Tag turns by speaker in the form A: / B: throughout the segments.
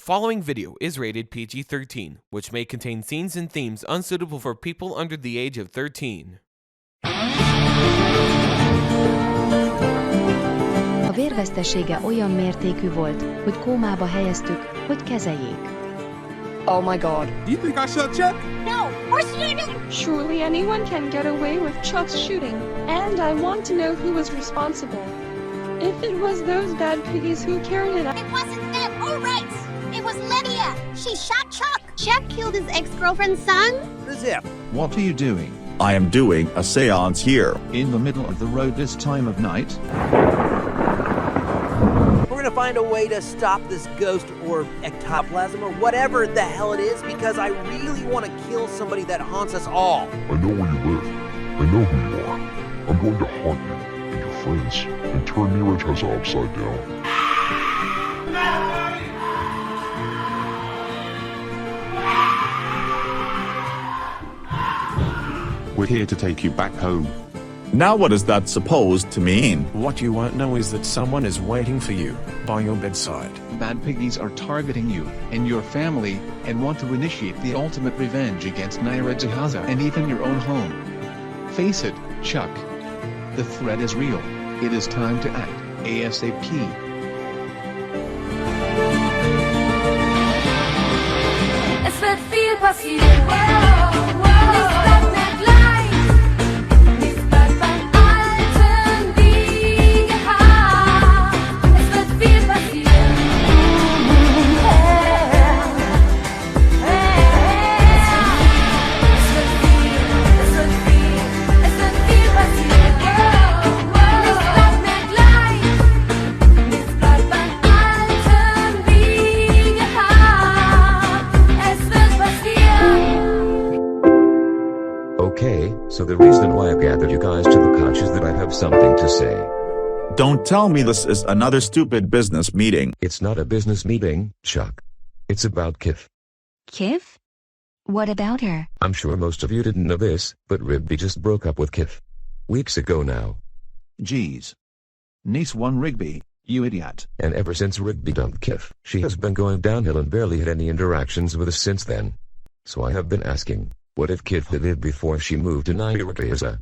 A: following video is rated PG-13, which may contain scenes and themes unsuitable for people under the age of 13.
B: A vérvesztesége olyan mértékű volt, hogy kómába helyeztük, hogy kezeljék.
C: Oh my god.
D: You think I shot Chuck?
E: No, of course you didn't!
F: Surely anyone can get away with Chuck's shooting, and I want to know who was responsible. If it was those bad piggies who carried it out.
E: It wasn't them, all right! It was Lydia! She shot Chuck! Chuck killed his ex-girlfriend's son?
D: Zip.
G: What are you doing?
H: I am doing a seance here.
G: In the middle of the road this time of night?
I: We're gonna find a way to stop this ghost or ectoplasm or whatever the hell it is, because I really want to kill somebody that haunts us all.
J: I know where you live. I know who you are. I'm going to haunt you and your friends and turn Neeraj Hazza upside down.
K: We're here to take you back home.
H: Now what is that supposed to mean?
L: What you won't know is that someone is waiting for you by your bedside.
G: Bad piggies are targeting you and your family and want to initiate the ultimate revenge against Neeraj Hazza and even your own home. Face it, Chuck. The threat is real. It is time to act ASAP.
M: Es wird viel passieren. Nichts bleibt mehr gleich. Nichts bleibt beim Alten wie gehabt. Es wird viel passieren. Es wird viel passieren. Nichts bleibt mehr gleich. Nichts bleibt beim Alten wie gehabt. Es wird passieren.
N: Okay, so the reason why I gathered you guys to the couch is that I have something to say.
H: Don't tell me this is another stupid business meeting.
N: It's not a business meeting, Chuck. It's about Kiff.
B: Kiff? What about her?
N: I'm sure most of you didn't know this, but Rigby just broke up with Kiff. Weeks ago now.
G: Geez. Niece one Rigby, you idiot.
N: And ever since Rigby dumped Kiff, she has been going downhill and barely had any interactions with us since then. So I have been asking, what if Kiff had lived before she moved to Neeraj Hazza?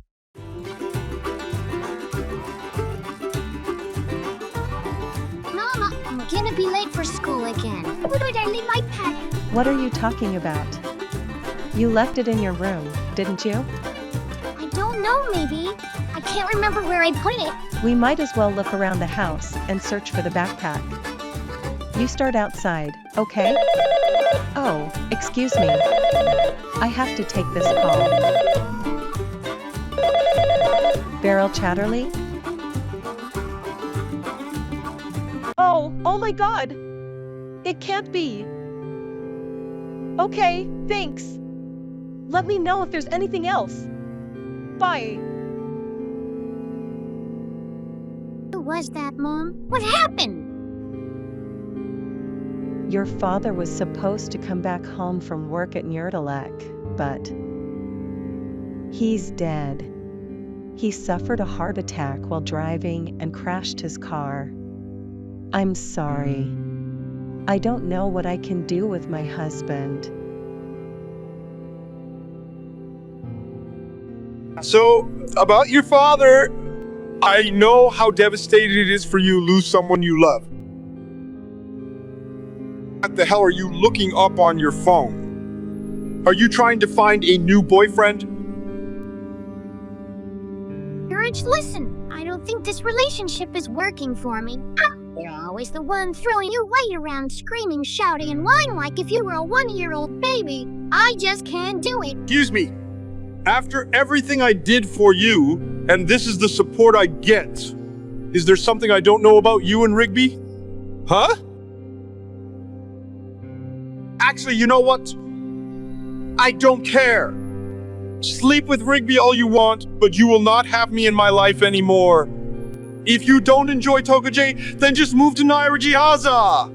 E: Mama, I'm gonna be late for school again. Where did I leave my pet?
F: What are you talking about? You left it in your room, didn't you?
E: I don't know, maybe. I can't remember where I put it.
F: We might as well look around the house and search for the backpack. You start outside, okay? Oh, excuse me. I have to take this call. Beryl Chatterley? Oh my god! It can't be. Okay, thanks. Let me know if there's anything else. Bye.
E: Who was that, Mom? What happened?
F: Your father was supposed to come back home from work at Nyrdalek, but he's dead. He suffered a heart attack while driving and crashed his car. I'm sorry. I don't know what I can do with my husband.
D: So, about your father, I know how devastating it is for you to lose someone you love. What the hell are you looking up on your phone? Are you trying to find a new boyfriend?
E: Courage, listen. I don't think this relationship is working for me. You're always the one throwing your weight around, screaming, shouting, and whining like if you were a 1-year-old baby. I just can't do it.
D: Excuse me. After everything I did for you, and this is the support I get, is there something I don't know about you and Rigby? Huh? Actually, you know what? I don't care. Sleep with Rigby all you want, but you will not have me in my life anymore. If you don't enjoy Tokajay, then just move to Neeraj Hazza!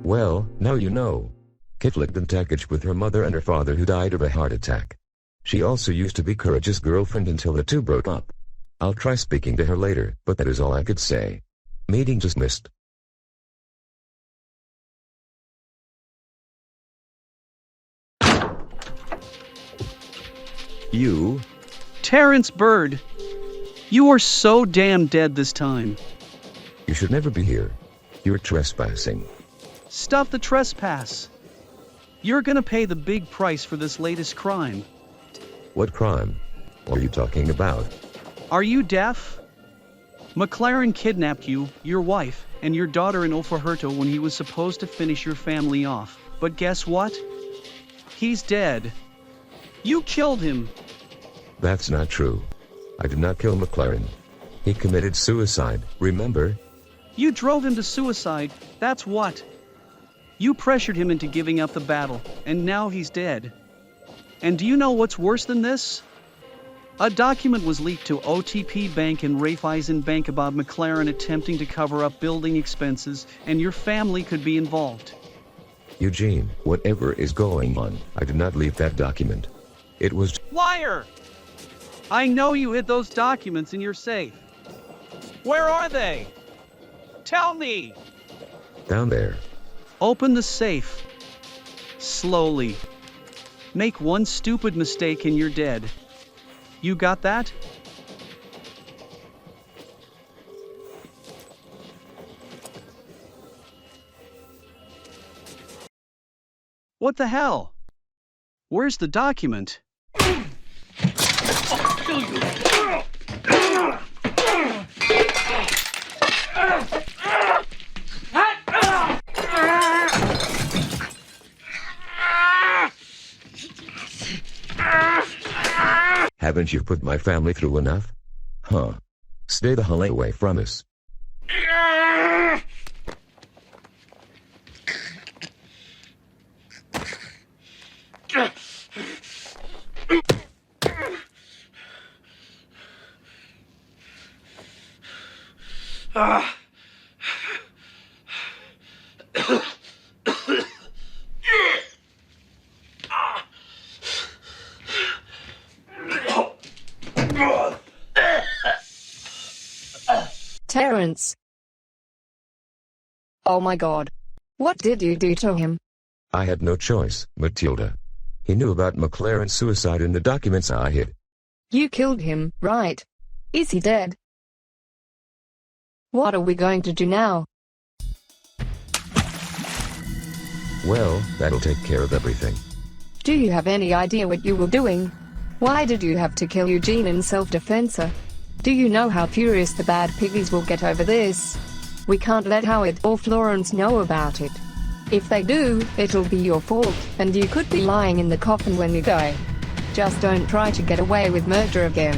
N: Well, now you know. Kiff lived in Takach with her mother and her father who died of a heart attack. She also used to be Courage's girlfriend until the two broke up. I'll try speaking to her later, but that is all I could say. Meeting dismissed. You?
O: Terrence Bird. You are so damn dead this time.
N: You should never be here. You're trespassing.
O: Stop the trespass. You're gonna pay the big price for this latest crime.
N: What crime are you talking about?
O: Are you deaf? McLaren kidnapped you, your wife, and your daughter in Ofaherto when he was supposed to finish your family off. But guess what? He's dead. You killed him.
N: That's not true. I did not kill McLaren. He committed suicide, remember?
O: You drove him to suicide, that's what. You pressured him into giving up the battle, and now he's dead. And do you know what's worse than this? A document was leaked to OTP Bank and Raiffeisen Bank about McLaren attempting to cover up building expenses, and your family could be involved.
N: Eugene, whatever is going on, I did not leak that document. It was...
O: Liar! I know you hid those documents in your safe. Where are they? Tell me!
N: down there.
O: Open the safe. Slowly. Make one stupid mistake and you're dead. You got that? What the hell? Where's the document?
N: Haven't you put my family through enough? Huh. Stay the hell away from us.
C: Terrence. Oh my God. What did you do to him?
N: I had no choice, Matilda. He knew about McLaren's suicide in the documents I hid.
C: You killed him, right? Is he dead? What are we going to do now?
N: Well, that'll take care of everything.
C: Do you have any idea what you were doing? Why did you have to kill Eugene in self-defense? Do you know how furious the bad piggies will get over this? We can't let Howard or Florence know about it. If they do, it'll be your fault, and you could be lying in the coffin when you die. Just don't try to get away with murder again.